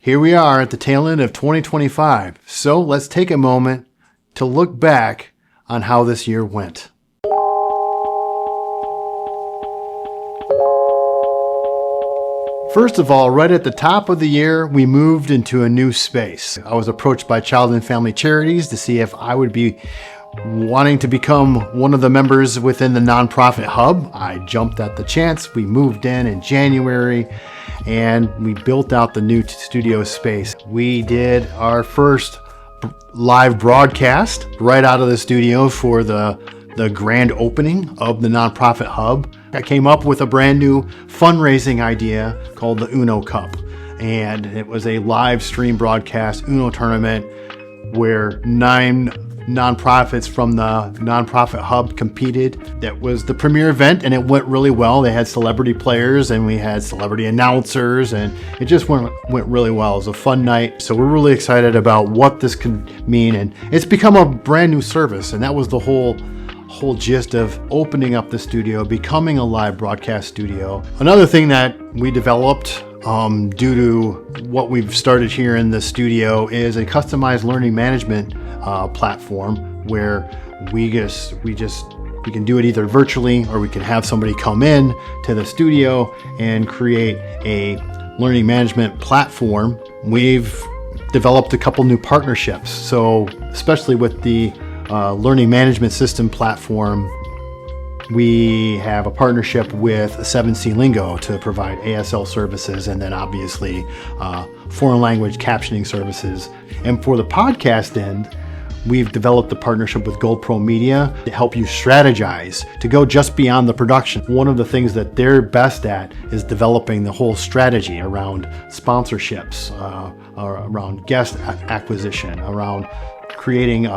Here we are at the tail end of 2025. So let's take a moment to look back on how this year went. First of all, right at the top of the year, we moved into a new space. I was approached by Child and Family Charities to see if I would be wanting to become one of the members within the nonprofit hub. I jumped at the chance. We moved in January and we built out the new studio space. We did our first live broadcast right out of the studio for the grand opening of the nonprofit hub. I came up with a brand new fundraising idea called the UnoCup, and it was a live stream broadcast Uno tournament where 9 nonprofits from the nonprofit hub competed. That was the premier event, and it went really well. They had celebrity players and we had celebrity announcers, and it just went really well. It was a fun night. So we're really excited about what this could mean, and it's become a brand new service, and that was the whole gist of opening up the studio, becoming a live broadcast studio. Another thing that we developed due to what we've started here in the studio is a customized learning management platform where we can do it either virtually, or we can have somebody come in to the studio and create a learning management platform. We've developed a couple new partnerships. So especially with the learning management system platform, we have a partnership with 7C Lingo to provide ASL services, and then obviously foreign language captioning services. And for the podcast end, we've developed a partnership with GoPro Media to help you strategize, to go just beyond the production. One of the things that they're best at is developing the whole strategy around sponsorships, around guest acquisition, around creating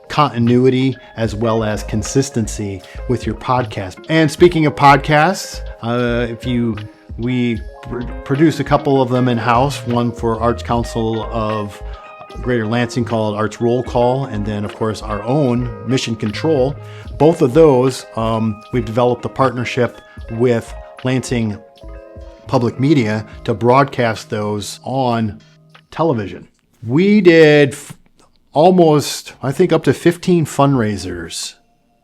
continuity as well as consistency with your podcast. And speaking of podcasts, we produce a couple of them in-house, one for Arts Council of Greater Lansing called Arts Roll Call, and then of course our own Mission Control. Both of those, we've developed a partnership with Lansing Public Media to broadcast those on television. We did almost, I think, up to 15 fundraisers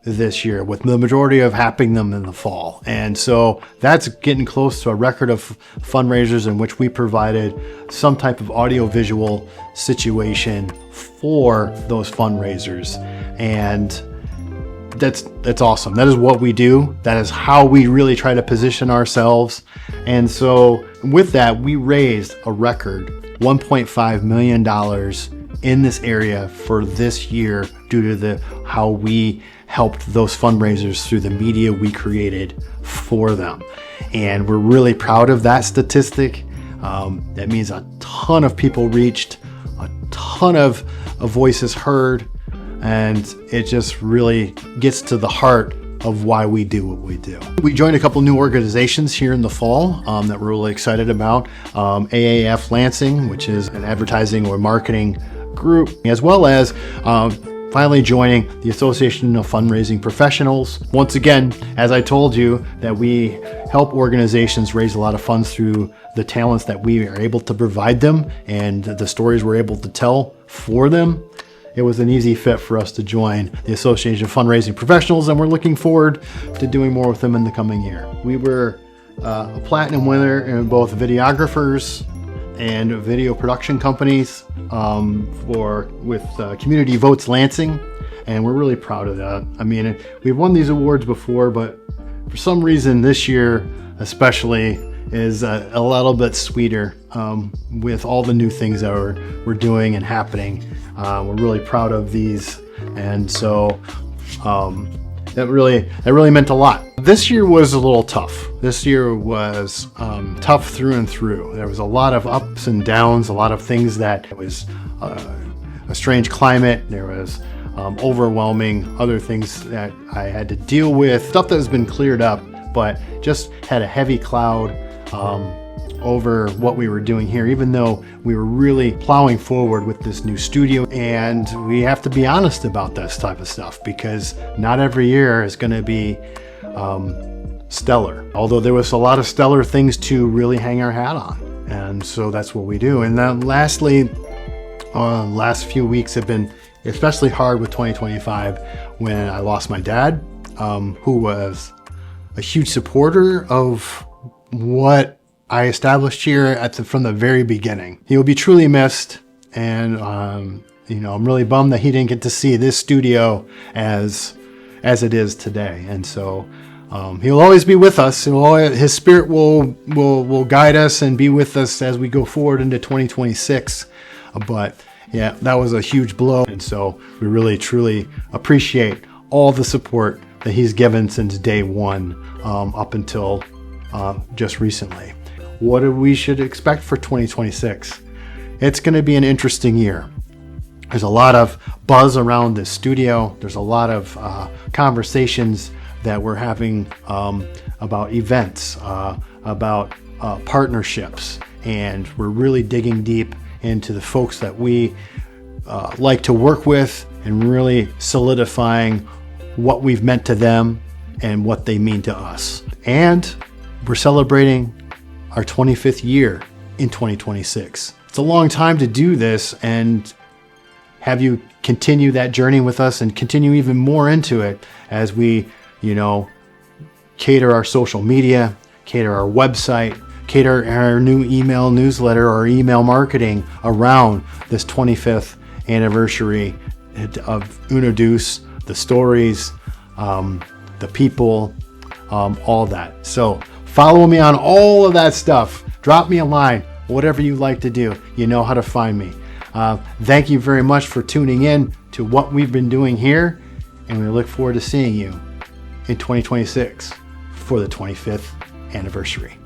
this year, with the majority of happening them in the fall. And so that's getting close to a record of fundraisers in which we provided some type of audio-visual situation for those fundraisers. And that's awesome. That is what we do. That is how we really try to position ourselves. And so with that, we raised a record $1.5 million in this area for this year due to how we helped those fundraisers through the media we created for them. And we're really proud of that statistic. That means a ton of people reached, a ton of voices heard, and it just really gets to the heart of why we do what we do. We joined a couple new organizations here in the fall that we're really excited about. AAF Lansing, which is an advertising or marketing group, as well as finally joining the Association of Fundraising Professionals. Once again, as I told you, that we help organizations raise a lot of funds through the talents that we are able to provide them and the stories we're able to tell for them. It was an easy fit for us to join the Association of Fundraising Professionals, and we're looking forward to doing more with them in the coming year. We were a platinum winner in both videographers and video production companies with Community Votes Lansing, and we're really proud of that. I mean, we've won these awards before, but for some reason this year especially is a little bit sweeter with all the new things that we're doing and happening. We're really proud of these, and so that really meant a lot. This year was a little tough. This year was tough through and through. There was a lot of ups and downs, a lot of things that it was a strange climate. There was overwhelming other things that I had to deal with, stuff that has been cleared up, but just had a heavy cloud over what we were doing here, even though we were really plowing forward with this new studio. And we have to be honest about this type of stuff, because not every year is going to be stellar. Although there was a lot of stellar things to really hang our hat on. And so that's what we do. And then lastly, last few weeks have been especially hard with 2025 when I lost my dad, who was a huge supporter of what I established here from the very beginning. He will be truly missed, and I'm really bummed that he didn't get to see this studio as it is today. And so he'll always be with us. His spirit will guide us and be with us as we go forward into 2026. But yeah, that was a huge blow, and so we really truly appreciate all the support that he's given since day one, up until just recently. What we should expect for 2026? It's going to be an interesting year. There's a lot of buzz around the studio. There's a lot of conversations that we're having about events, about partnerships, and we're really digging deep into the folks that we like to work with and really solidifying what we've meant to them and what they mean to us. And we're celebrating our 25th year in 2026. It's a long time to do this and have you continue that journey with us and continue even more into it as we, cater our social media, cater our website, cater our new email newsletter or email marketing around this 25th anniversary of UnoDeuce, the stories, the people, all that. So follow me on all of that stuff. Drop me a line, whatever you like to do. You know how to find me. Thank you very much for tuning in to what we've been doing here, and we look forward to seeing you in 2026 for the 25th anniversary.